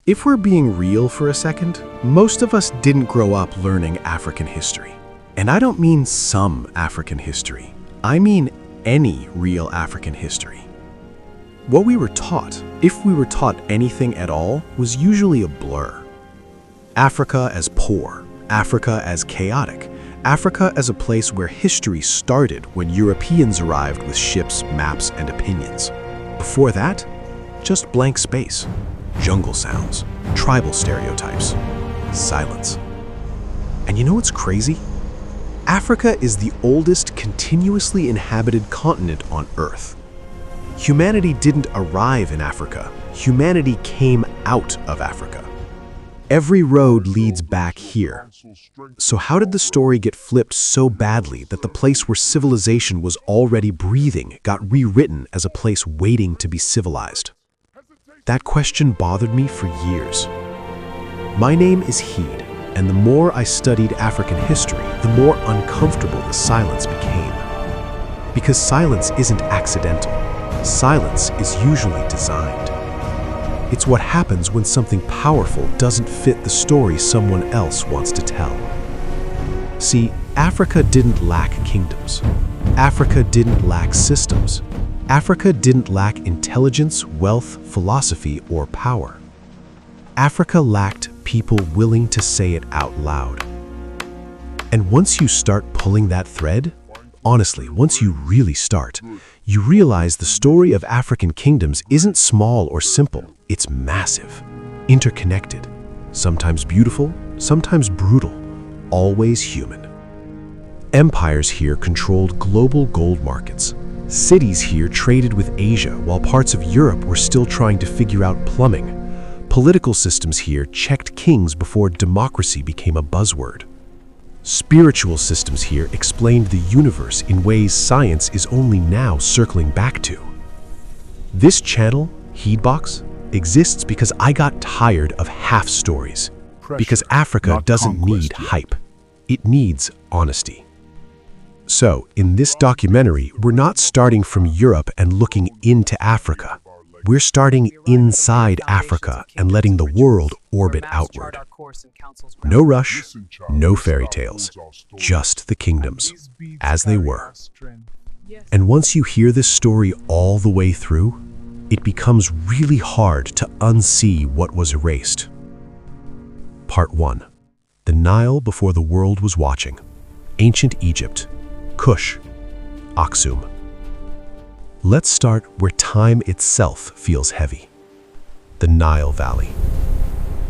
If we're being real for a second, most of us didn't grow up learning African history. And I don't mean some African history. I mean any real African history. What we were taught, if we were taught anything at all, was usually a blur. Africa as poor, Africa as chaotic, Africa as a place where history started when Europeans arrived with ships, maps, and opinions. Before that, just blank space. Jungle sounds, tribal stereotypes, silence. And you know what's crazy? Africa is the oldest continuously inhabited continent on Earth. Humanity didn't arrive in Africa. Humanity came out of Africa. Every road leads back here. So how did the story get flipped so badly that the place where civilization was already breathing got rewritten as a place waiting to be civilized? That question bothered me for years. My name is Heed, and the more I studied African history, the more uncomfortable the silence became. Because silence isn't accidental. Silence is usually designed. It's what happens when something powerful doesn't fit the story someone else wants to tell. See, Africa didn't lack kingdoms. Africa didn't lack systems. Africa didn't lack intelligence, wealth, philosophy, or power. Africa lacked people willing to say it out loud. And once you start pulling that thread, honestly, once you really start, you realize the story of African kingdoms isn't small or simple. It's massive, interconnected, sometimes beautiful, sometimes brutal, always human. Empires here controlled global gold markets. Cities here traded with Asia while parts of Europe were still trying to figure out plumbing. Political systems here checked kings before democracy became a buzzword. Spiritual systems here explained the universe in ways science is only now circling back to. This channel, Heedbox, exists because I got tired of half stories. Because Africa doesn't need hype. It needs honesty. So, in this documentary, we're not starting from Europe and looking into Africa. We're starting inside Africa and letting the world orbit outward. No rush, no fairy tales, just the kingdoms, as they were. And once you hear this story all the way through, it becomes really hard to unsee what was erased. Part 1. The Nile before the world was watching. Ancient Egypt. Kush, Aksum. Let's start where time itself feels heavy. The Nile Valley.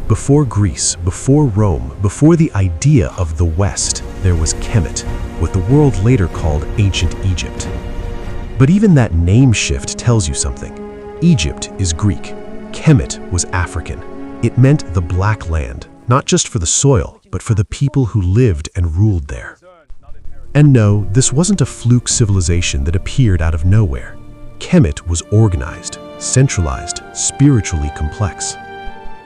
Before Greece, before Rome, before the idea of the West, there was Kemet, what the world later called Ancient Egypt. But even that name shift tells you something. Egypt is Greek. Kemet was African. It meant the Black Land, not just for the soil, but for the people who lived and ruled there. And no, this wasn't a fluke civilization that appeared out of nowhere. Kemet was organized, centralized, spiritually complex.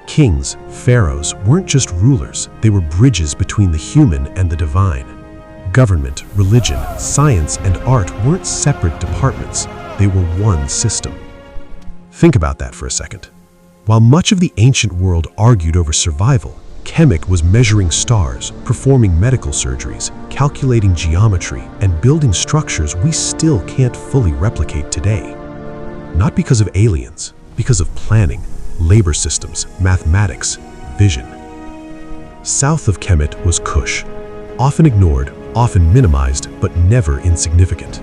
Kings, pharaohs, weren't just rulers, they were bridges between the human and the divine. Government, religion, science, and art weren't separate departments, they were one system. Think about that for a second. While much of the ancient world argued over survival, Kemet was measuring stars, performing medical surgeries, calculating geometry, and building structures we still can't fully replicate today. Not because of aliens, because of planning, labor systems, mathematics, vision. South of Kemet was Kush, often ignored, often minimized, but never insignificant.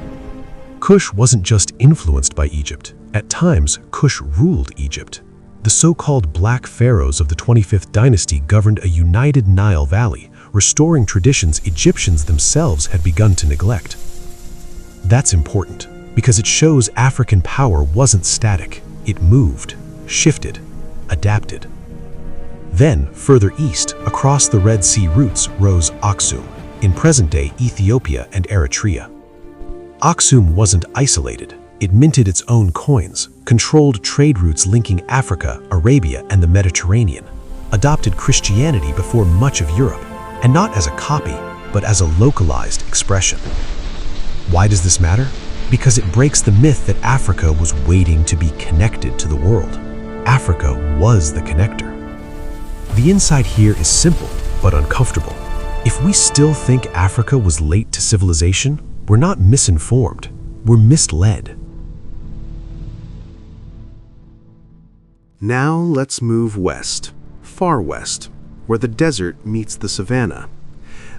Kush wasn't just influenced by Egypt. At times, Kush ruled Egypt. The so-called Black Pharaohs of the 25th dynasty governed a united Nile Valley, restoring traditions Egyptians themselves had begun to neglect. That's important, because it shows African power wasn't static. It moved, shifted, adapted. Then, further east, across the Red Sea routes, rose Aksum, in present-day Ethiopia and Eritrea. Aksum wasn't isolated. It minted its own coins, controlled trade routes linking Africa, Arabia, and the Mediterranean, adopted Christianity before much of Europe, and not as a copy, but as a localized expression. Why does this matter? Because it breaks the myth that Africa was waiting to be connected to the world. Africa was the connector. The insight here is simple, but uncomfortable. If we still think Africa was late to civilization, we're not misinformed, we're misled. Now let's move west, far west, where the desert meets the savanna.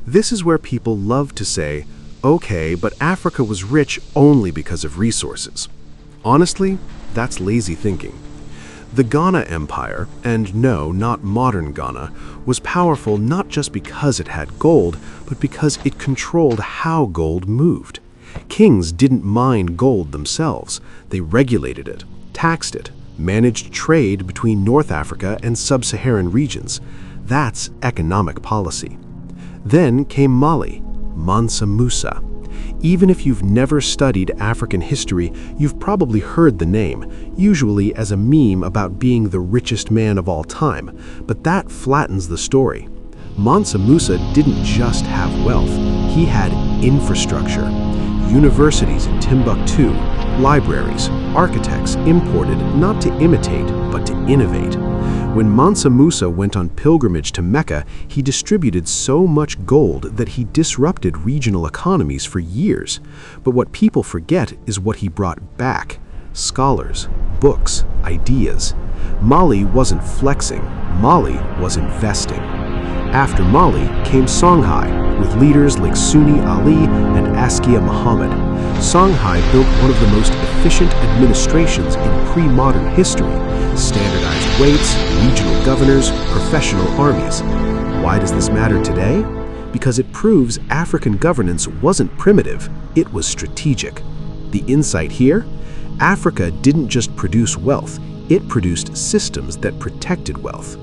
This is where people love to say, okay, but Africa was rich only because of resources. Honestly, that's lazy thinking. The Ghana Empire, and no, not modern Ghana, was powerful not just because it had gold, but because it controlled how gold moved. Kings didn't mine gold themselves. They regulated it, taxed it, managed trade between North Africa and sub-Saharan regions. That's economic policy. Then came Mali, Mansa Musa. Even if you've never studied African history, you've probably heard the name, usually as a meme about being the richest man of all time, but that flattens the story. Mansa Musa didn't just have wealth, he had infrastructure. Universities in Timbuktu, libraries, architects imported not to imitate, but to innovate. When Mansa Musa went on pilgrimage to Mecca, he distributed so much gold that he disrupted regional economies for years. But what people forget is what he brought back: scholars, books, ideas. Mali wasn't flexing, Mali was investing. After Mali came Songhai, with leaders like Sunni Ali and Askia Muhammad. Songhai built one of the most efficient administrations in pre-modern history: standardized weights, regional governors, professional armies. Why does this matter today? Because it proves African governance wasn't primitive, it was strategic. The insight here? Africa didn't just produce wealth, it produced systems that protected wealth.